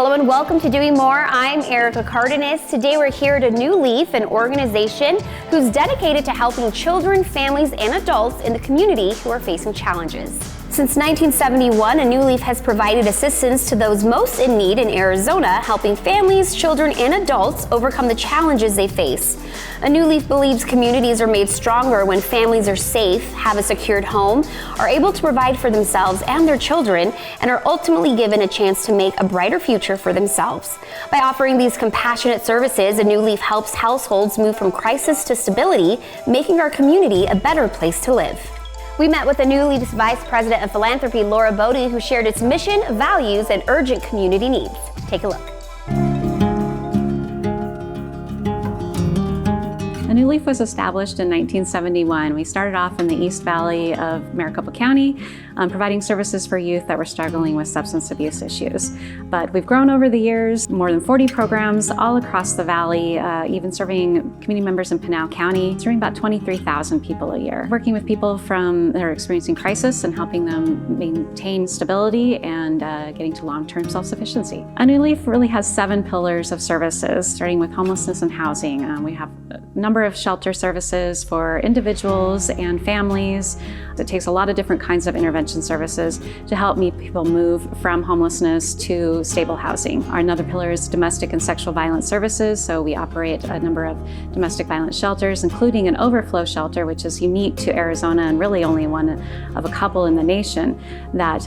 Hello and welcome to Doing More. I'm Erica Cardenas. Today we're here at A New Leaf, an organization who's dedicated to helping children, families, and adults in the community who are facing challenges. Since 1971, A New Leaf has provided assistance to those most in need in Arizona, helping families, children, and adults overcome the challenges they face. A New Leaf believes communities are made stronger when families are safe, have a secured home, are able to provide for themselves and their children, and are ultimately given a chance to make a brighter future for themselves. By offering these compassionate services, A New Leaf helps households move from crisis to stability, making our community a better place to live. We met with A New Leaf's Vice President of Philanthropy, Laura Bodie, who shared its mission, values, and urgent community needs. Take a look. A New Leaf was established in 1971. We started off in the East Valley of Maricopa County, providing services for youth that were struggling with substance abuse issues. But we've grown over the years, more than 40 programs all across the valley, even serving community members in Pinal County, serving about 23,000 people a year. Working with people that are experiencing crisis and helping them maintain stability and getting to long-term self-sufficiency. A New Leaf really has 7 pillars of services, starting with homelessness and housing. We have a number of shelter services for individuals and families. It takes a lot of different kinds of intervention services to help people move from homelessness to stable housing. Another pillar is domestic and sexual violence services. So we operate a number of domestic violence shelters, including an overflow shelter, which is unique to Arizona and really only one of a couple in the nation that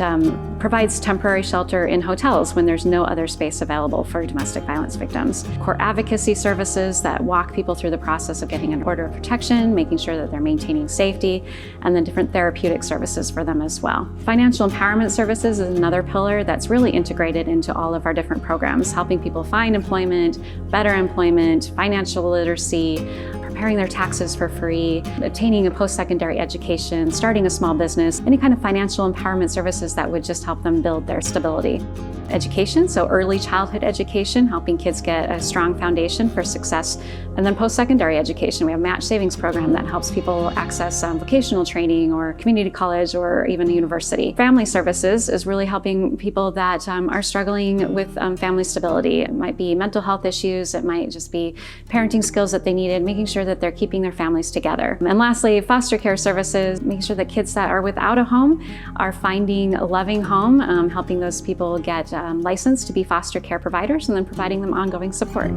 provides temporary shelter in hotels when there's no other space available for domestic violence victims. Core advocacy services that walk people through the process of getting an order of protection, making sure that they're maintaining safety, and then different therapeutic services for them as well. Financial empowerment services is another pillar that's really integrated into all of our different programs, helping people find employment, better employment, financial literacy, preparing their taxes for free, obtaining a post-secondary education, starting a small business, any kind of financial empowerment services that would just help them build their stability. Education, so early childhood education, helping kids get a strong foundation for success, and then post-secondary education. We have a match savings program that helps people access vocational training or community college or even university. Family services is really helping people that are struggling with family stability. It might be mental health issues, it might just be parenting skills that they needed, making sure that they're keeping their families together. And lastly, foster care services, making sure that kids that are without a home are finding a loving home, helping those people get licensed to be foster care providers and then providing them ongoing support.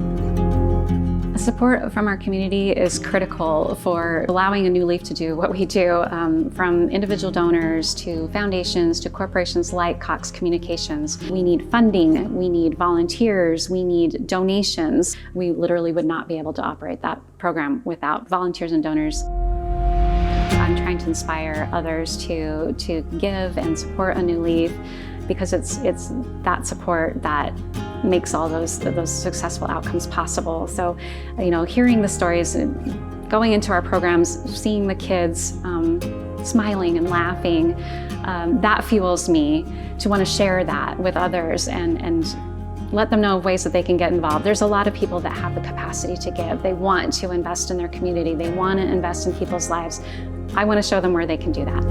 Support from our community is critical for allowing A New Leaf to do what we do, from individual donors to foundations to corporations like Cox Communications. We need funding, we need volunteers, we need donations. We literally would not be able to operate that program without volunteers and donors. I'm trying to inspire others to give and support A New Leaf, because it's that support that makes all those successful outcomes possible. So, hearing the stories, going into our programs, seeing the kids smiling and laughing, that fuels me to want to share that with others and let them know of ways that they can get involved. There's a lot of people that have the capacity to give. They want to invest in their community. They want to invest in people's lives. I want to show them where they can do that.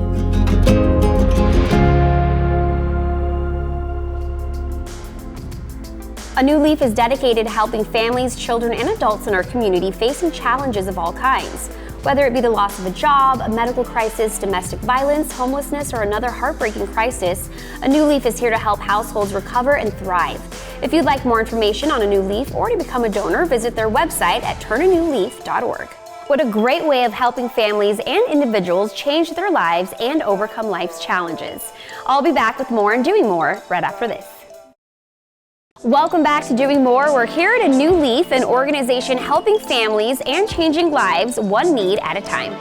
A New Leaf is dedicated to helping families, children, and adults in our community facing challenges of all kinds. Whether it be the loss of a job, a medical crisis, domestic violence, homelessness, or another heartbreaking crisis, A New Leaf is here to help households recover and thrive. If you'd like more information on A New Leaf or to become a donor, visit their website at turnanewleaf.org. What a great way of helping families and individuals change their lives and overcome life's challenges. I'll be back with more and Doing More right after this. Welcome back to Doing More. We're here at A New Leaf, an organization helping families and changing lives one need at a time.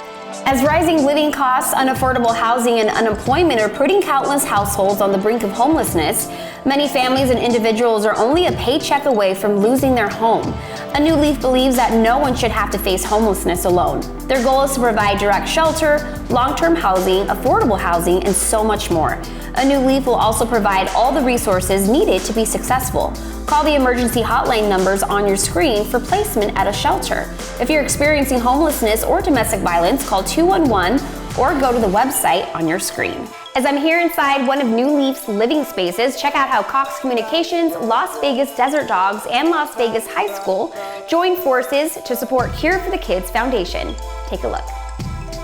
As rising living costs, unaffordable housing, and unemployment are putting countless households on the brink of homelessness, many families and individuals are only a paycheck away from losing their home. A New Leaf believes that no one should have to face homelessness alone. Their goal is to provide direct shelter, long-term housing, affordable housing, and so much more. A New Leaf will also provide all the resources needed to be successful. Call the emergency hotline numbers on your screen for placement at a shelter. If you're experiencing homelessness or domestic violence, call 211 or go to the website on your screen. As I'm here inside one of New Leaf's living spaces, check out how Cox Communications, Las Vegas Desert Dogs, and Las Vegas High School joined forces to support Cure for the Kids Foundation. Take a look.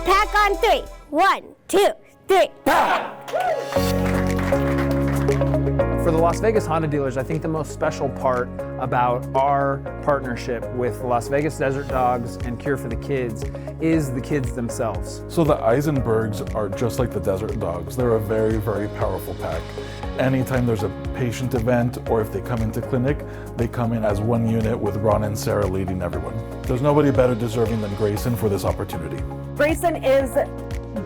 Pack on 3. 1, 2, 3. For the Las Vegas Honda dealers, I think the most special part about our partnership with Las Vegas Desert Dogs and Cure for the Kids is the kids themselves. So the Eisenbergs are just like the Desert Dogs. They're a very, very powerful pack. Anytime there's a patient event or if they come into clinic, they come in as one unit with Ron and Sarah leading everyone. There's nobody better deserving than Grayson for this opportunity. Grayson is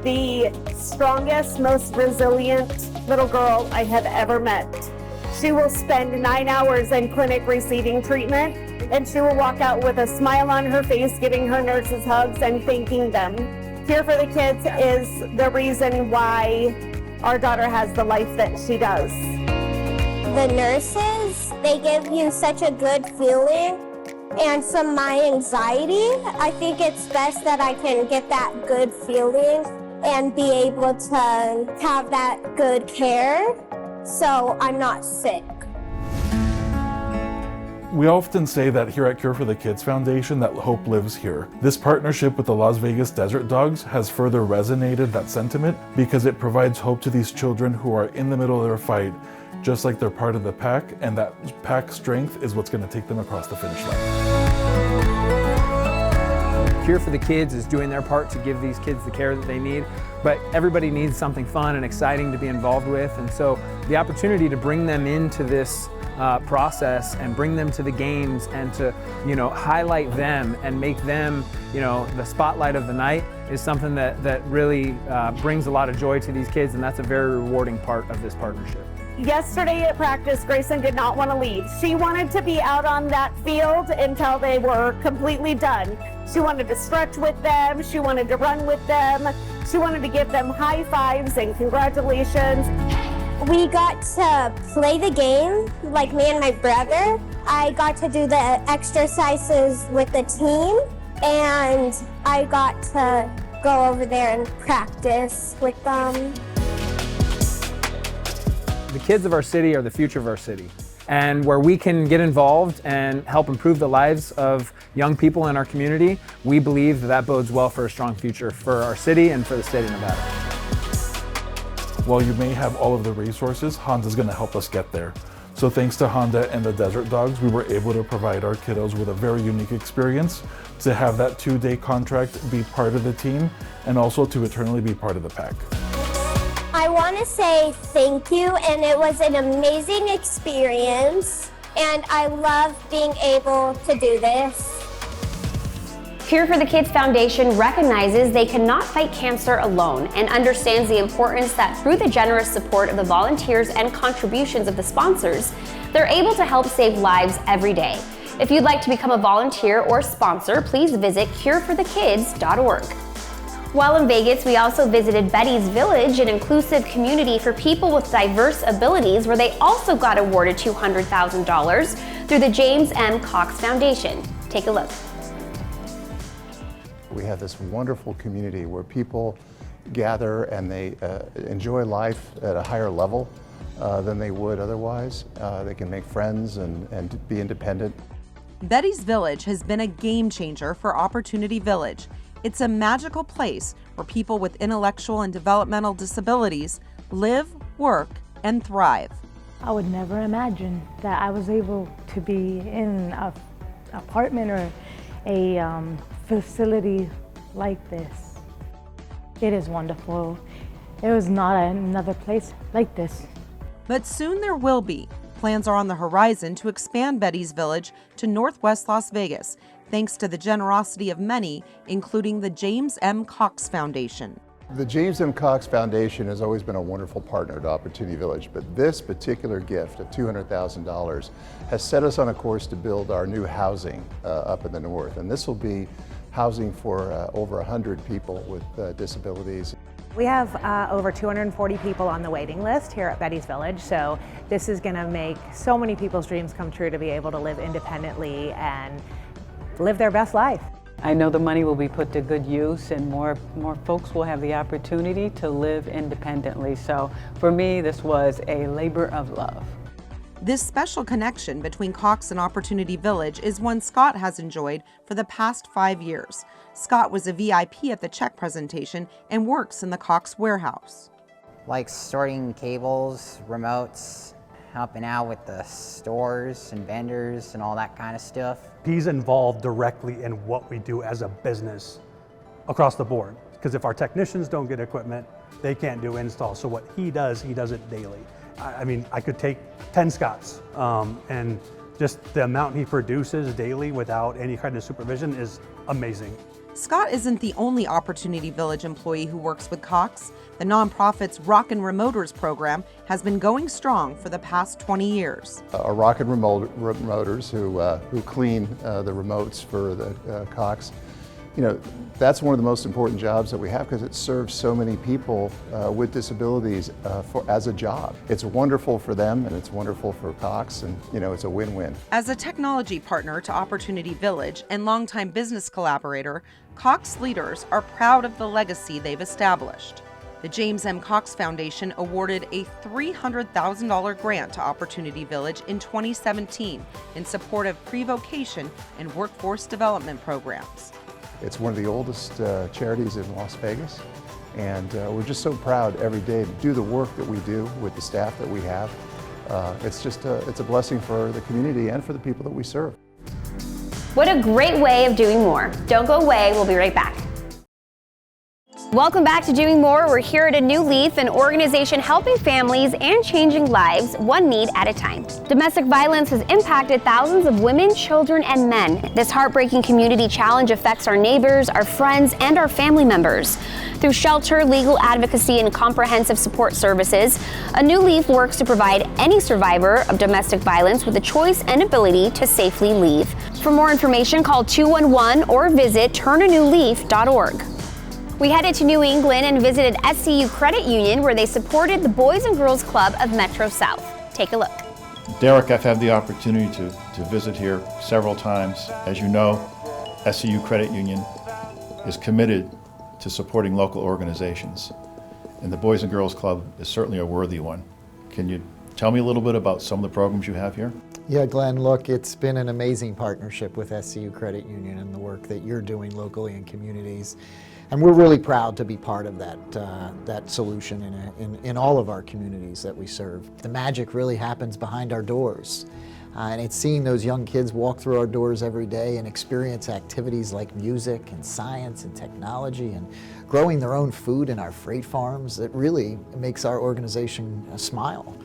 the strongest, most resilient little girl I have ever met. She will spend 9 hours in clinic receiving treatment, and she will walk out with a smile on her face, giving her nurses hugs and thanking them. Cure for the Kids is the reason why our daughter has the life that she does. The nurses, they give you such a good feeling. And from my anxiety, I think it's best that I can get that good feeling and be able to have that good care so I'm not sick. We often say that here at Cure for the Kids Foundation that hope lives here. This partnership with the Las Vegas Desert Dogs has further resonated that sentiment because it provides hope to these children who are in the middle of their fight, just like they're part of the pack, and that pack strength is what's going to take them across the finish line. Cure for the Kids is doing their part to give these kids the care that they need, but everybody needs something fun and exciting to be involved with, and so the opportunity to bring them into this process and bring them to the games and to, highlight them and make them, the spotlight of the night is something that really brings a lot of joy to these kids, and that's a very rewarding part of this partnership. Yesterday at practice, Grayson did not want to leave. She wanted to be out on that field until they were completely done. She wanted to stretch with them. She wanted to run with them. She wanted to give them high fives and congratulations. We got to play the game, like me and my brother. I got to do the exercises with the team, and I got to go over there and practice with them. The kids of our city are the future of our city, and where we can get involved and help improve the lives of young people in our community, we believe that bodes well for a strong future for our city and for the state of Nevada. While you may have all of the resources, Honda's going to help us get there. So thanks to Honda and the Desert Dogs, we were able to provide our kiddos with a very unique experience, to have that 2-day contract be part of the team, and also to eternally be part of the pack. I want to say thank you, and it was an amazing experience, and I love being able to do this. Cure for the Kids Foundation recognizes they cannot fight cancer alone and understands the importance that through the generous support of the volunteers and contributions of the sponsors, they're able to help save lives every day. If you'd like to become a volunteer or sponsor, please visit cureforthekids.org. While in Vegas, we also visited Betty's Village, an inclusive community for people with diverse abilities, where they also got awarded $200,000 through the James M. Cox Foundation. Take a look. We have this wonderful community where people gather and they enjoy life at a higher level than they would otherwise. They can make friends and be independent. Betty's Village has been a game changer for Opportunity Village. It's a magical place where people with intellectual and developmental disabilities live, work, and thrive. I would never imagine that I was able to be in an apartment or a facility like this. It is wonderful. There was not another place like this. But soon there will be. Plans are on the horizon to expand Betty's Village to Northwest Las Vegas, thanks to the generosity of many, including the James M. Cox Foundation. The James M. Cox Foundation has always been a wonderful partner to Opportunity Village, but this particular gift of $200,000 has set us on a course to build our new housing up in the north. And this will be housing for over 100 people with disabilities. We have over 240 people on the waiting list here at Betty's Village, so this is going to make so many people's dreams come true to be able to live independently and live their best life. I know the money will be put to good use and more folks will have the opportunity to live independently. So for me, this was a labor of love. This special connection between Cox and Opportunity Village is one Scott has enjoyed for the past 5 years. Scott was a VIP at the check presentation and works in the Cox warehouse. Like sorting cables, remotes, helping out with the stores and vendors and all that kind of stuff. He's involved directly in what we do as a business across the board. Because if our technicians don't get equipment, they can't do installs. So what he does it daily. I mean, I could take 10 Scotts and just the amount he produces daily without any kind of supervision is amazing. Scott isn't the only Opportunity Village employee who works with Cox. The nonprofit's Rockin' Remoters program has been going strong for the past 20 years. Rockin' Remoters who clean the remotes for the Cox, you know, that's one of the most important jobs that we have because it serves so many people with disabilities as a job. It's wonderful for them and it's wonderful for Cox, and you know, it's a win-win. As a technology partner to Opportunity Village and longtime business collaborator, Cox leaders are proud of the legacy they've established. The James M. Cox Foundation awarded a $300,000 grant to Opportunity Village in 2017 in support of pre-vocation and workforce development programs. It's one of the oldest charities in Las Vegas, and we're just so proud every day to do the work that we do with the staff that we have. It's a blessing for the community and for the people that we serve. What a great way of doing more. Don't go away, we'll be right back. Welcome back to Doing More. We're here at A New Leaf, an organization helping families and changing lives one need at a time. Domestic violence has impacted thousands of women, children, and men. This heartbreaking community challenge affects our neighbors, our friends, and our family members. Through shelter, legal advocacy, and comprehensive support services, A New Leaf works to provide any survivor of domestic violence with the choice and ability to safely leave. For more information, call 211 or visit turnanewleaf.org. We headed to New England and visited SCU Credit Union, where they supported the Boys and Girls Club of Metro South. Take a look. Derek, I've had the opportunity to visit here several times. As you know, SCU Credit Union is committed to supporting local organizations, and the Boys and Girls Club is certainly a worthy one. Can you tell me a little bit about some of the programs you have here? Yeah, Glenn, look, it's been an amazing partnership with SCU Credit Union and the work that you're doing locally in communities. And we're really proud to be part of that solution in all of our communities that we serve. The magic really happens behind our doors. And it's seeing those young kids walk through our doors every day and experience activities like music and science and technology and growing their own food in our freight farms that really makes our organization smile.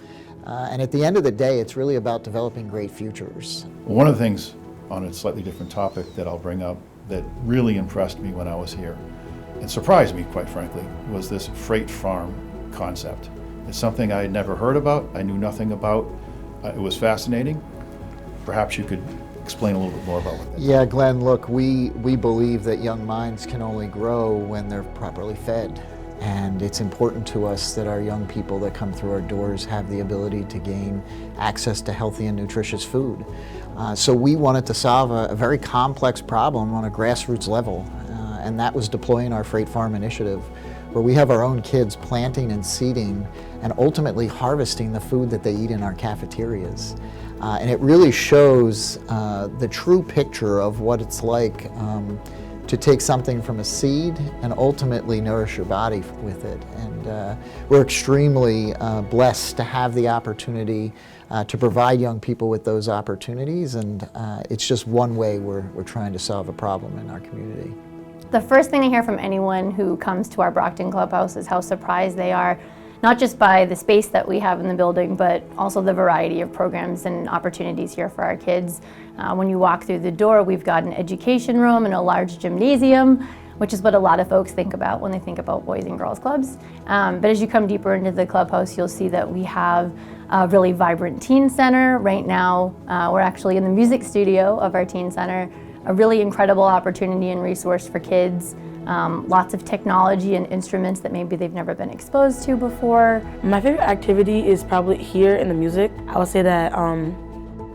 And at the end of the day, it's really about developing great futures. One of the things on a slightly different topic that I'll bring up that really impressed me when I was here, and surprised me, quite frankly, was this freight farm concept. It's something I had never heard about, I knew nothing about. It was fascinating. Perhaps you could explain a little bit more about what that is. Yeah, Glenn, look, we believe that young minds can only grow when they're properly fed. And it's important to us that our young people that come through our doors have the ability to gain access to healthy and nutritious food. So we wanted to solve a very complex problem on a grassroots level. And that was deploying our Freight Farm Initiative, where we have our own kids planting and seeding and ultimately harvesting the food that they eat in our cafeterias. And it really shows the true picture of what it's like to take something from a seed and ultimately nourish your body with it. And we're extremely blessed to have the opportunity to provide young people with those opportunities, and it's just one way we're trying to solve a problem in our community. The first thing I hear from anyone who comes to our Brockton Clubhouse is how surprised they are, not just by the space that we have in the building, but also the variety of programs and opportunities here for our kids. When you walk through the door, we've got an education room and a large gymnasium, which is what a lot of folks think about when they think about Boys and Girls Clubs. But as you come deeper into the clubhouse, you'll see that we have a really vibrant teen center. Right now, we're actually in the music studio of our teen center, a really incredible opportunity and resource for kids. Lots of technology and instruments that maybe they've never been exposed to before. My favorite activity is probably here in the music. I would say that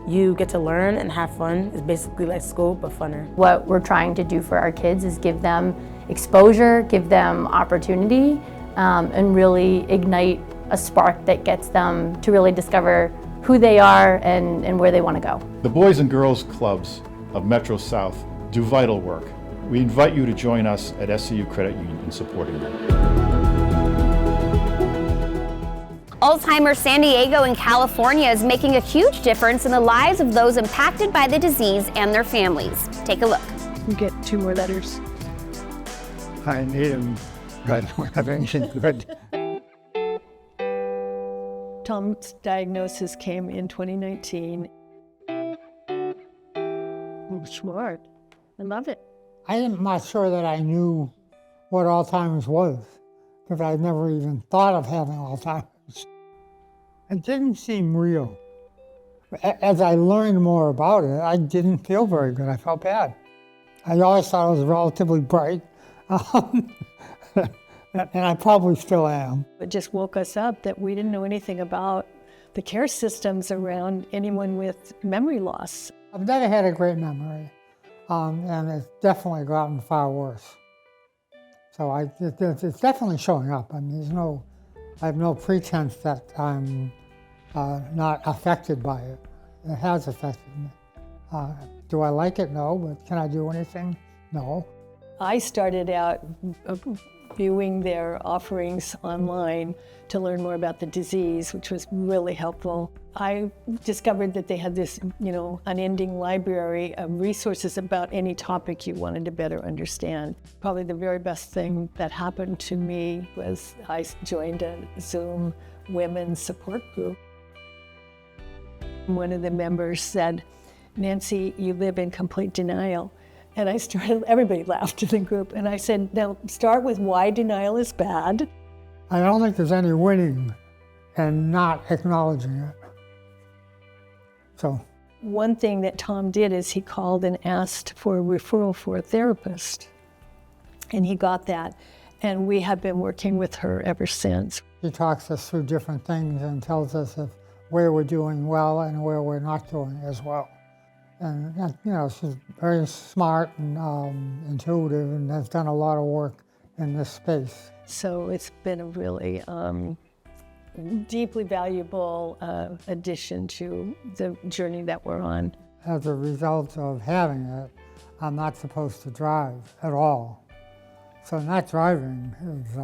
You get to learn and have fun. It's basically like school, but funner. What we're trying to do for our kids is give them exposure, give them opportunity, and really ignite a spark that gets them to really discover who they are and where they want to go. The Boys and Girls Clubs of Metro South do vital work. We invite you to join us at SCU Credit Union in supporting them. Alzheimer San Diego in California is making a huge difference in the lives of those impacted by the disease and their families. Take a look. You get 2 more letters. I need them, but I have anything good. Tom's diagnosis came in 2019. Smart. I love it. I'm not sure that I knew what Alzheimer's was, because I'd never even thought of having Alzheimer's. It didn't seem real. As I learned more about it, I didn't feel very good. I felt bad. I always thought I was relatively bright, and I probably still am. It just woke us up that we didn't know anything about the care systems around anyone with memory loss. I've never had a great memory, and it's definitely gotten far worse. So it's definitely showing up. I mean, I have no pretense that I'm not affected by it. It has affected me. Do I like it? No. But can I do anything? No. I started out viewing their offerings online to learn more about the disease, which was really helpful. I discovered that they had this, unending library of resources about any topic you wanted to better understand. Probably the very best thing that happened to me was I joined a Zoom women's support group. One of the members said, "Nancy, you live in complete denial." And everybody laughed in the group. And I said, now start with why denial is bad. I don't think there's any winning and not acknowledging it. So. One thing that Tom did is he called and asked for a referral for a therapist. And he got that. And we have been working with her ever since. She talks us through different things and tells us where we're doing well and where we're not doing as well. And she's very smart and intuitive and has done a lot of work in this space. So it's been a really deeply valuable addition to the journey that we're on. As a result of having it, I'm not supposed to drive at all. So not driving is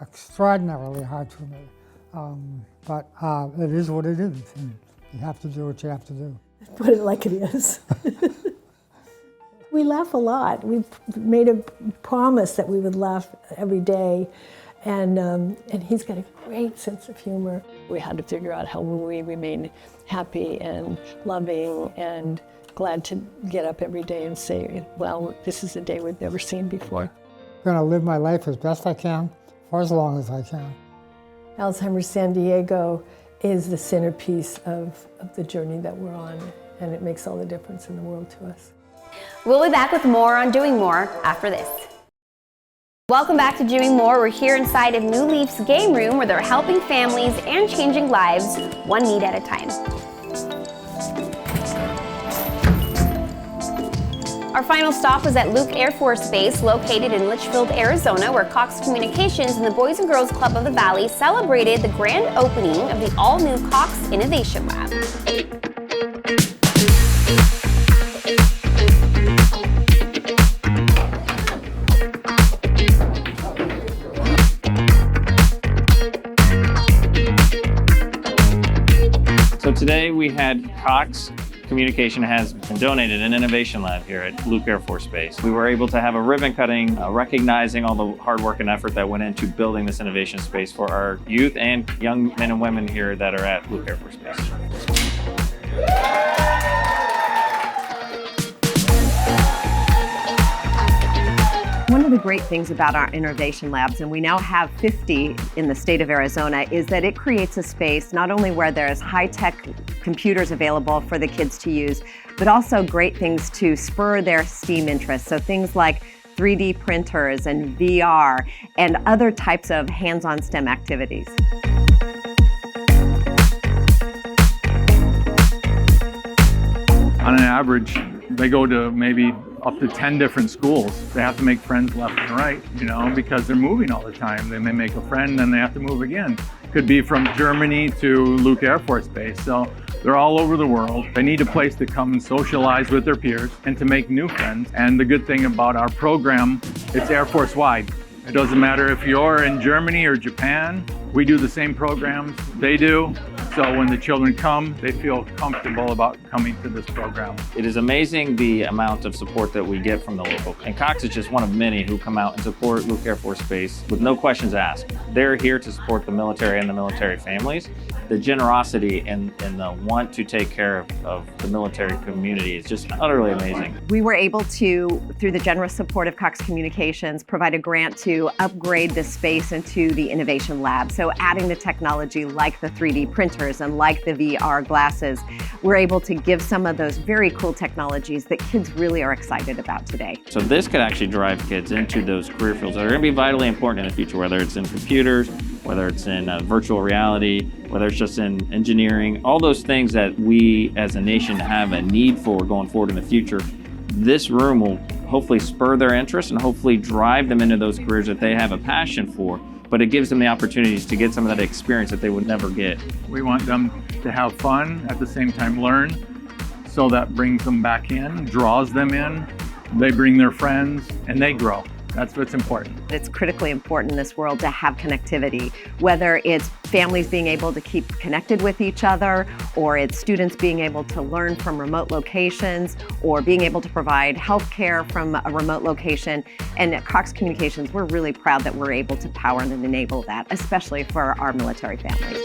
extraordinarily hard for me. But it is what it is, and you have to do what you have to do. Put it like it is. We laugh a lot. We've made a promise that we would laugh every day, and he's got a great sense of humor. We had to figure out how we remain happy and loving and glad to get up every day and say, well, this is a day we've never seen before. I'm going to live my life as best I can for as long as I can. Alzheimer's San Diego is the centerpiece of the journey that we're on, and it makes all the difference in the world to us. We'll be back with more on Doing More after this. Welcome back to Doing More. We're here inside of New Leaf's game room where they're helping families and changing lives one need at a time. Our final stop was at Luke Air Force Base, located in Litchfield, Arizona, where Cox Communications and the Boys and Girls Club of the Valley celebrated the grand opening of the all-new Cox Innovation Lab. So today we had Cox Communication has donated an innovation lab here at Luke Air Force Base. We were able to have a ribbon cutting recognizing all the hard work and effort that went into building this innovation space for our youth and young men and women here that are at Luke Air Force Base. One of the great things about our innovation labs, and we now have 50 in the state of Arizona, is that it creates a space not only where there's high-tech computers available for the kids to use, but also great things to spur their STEAM interests. So things like 3D printers and VR and other types of hands-on STEM activities. On an average, they go to maybe up to 10 different schools. They have to make friends left and right, you know, because they're moving all the time. They may make a friend and they have to move again. Could be from Germany to Luke Air Force Base. So they're all over the world. They need a place to come and socialize with their peers and to make new friends. And the good thing about our program, it's Air Force wide. It doesn't matter if you're in Germany or Japan, we do the same programs they do. So when the children come, they feel comfortable about coming to this program. It is amazing the amount of support that we get from the local. And Cox is just one of many who come out and support Luke Air Force Base with no questions asked. They're here to support the military and the military families. The generosity and the want to take care of the military community is just utterly amazing. We were able to, through the generous support of Cox Communications, provide a grant to upgrade this space into the Innovation Lab. So adding the technology like the 3D printers and like the VR glasses, we're able to give some of those very cool technologies that kids really are excited about today. So this could actually drive kids into those career fields that are going to be vitally important in the future, whether it's in computers, whether it's in virtual reality, whether it's just in engineering, all those things that we as a nation have a need for going forward in the future. This room will hopefully spur their interest and hopefully drive them into those careers that they have a passion for, but it gives them the opportunities to get some of that experience that they would never get. We want them to have fun, at the same time learn, so that brings them back in, draws them in, they bring their friends, and they grow. That's what's important. It's critically important in this world to have connectivity, whether it's families being able to keep connected with each other, or it's students being able to learn from remote locations, or being able to provide healthcare from a remote location. And at Cox Communications, we're really proud that we're able to power and enable that, especially for our military families.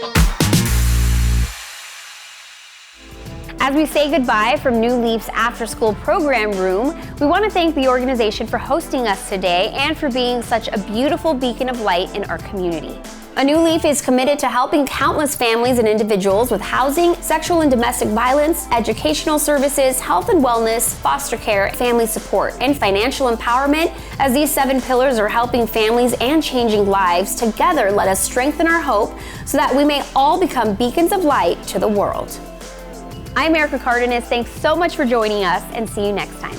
As we say goodbye from New Leaf's after-school program room, we want to thank the organization for hosting us today and for being such a beautiful beacon of light in our community. A New Leaf is committed to helping countless families and individuals with housing, sexual and domestic violence, educational services, health and wellness, foster care, family support, and financial empowerment. As these 7 pillars are helping families and changing lives, together let us strengthen our hope so that we may all become beacons of light to the world. I'm Erica Cardenas. Thanks so much for joining us, and see you next time.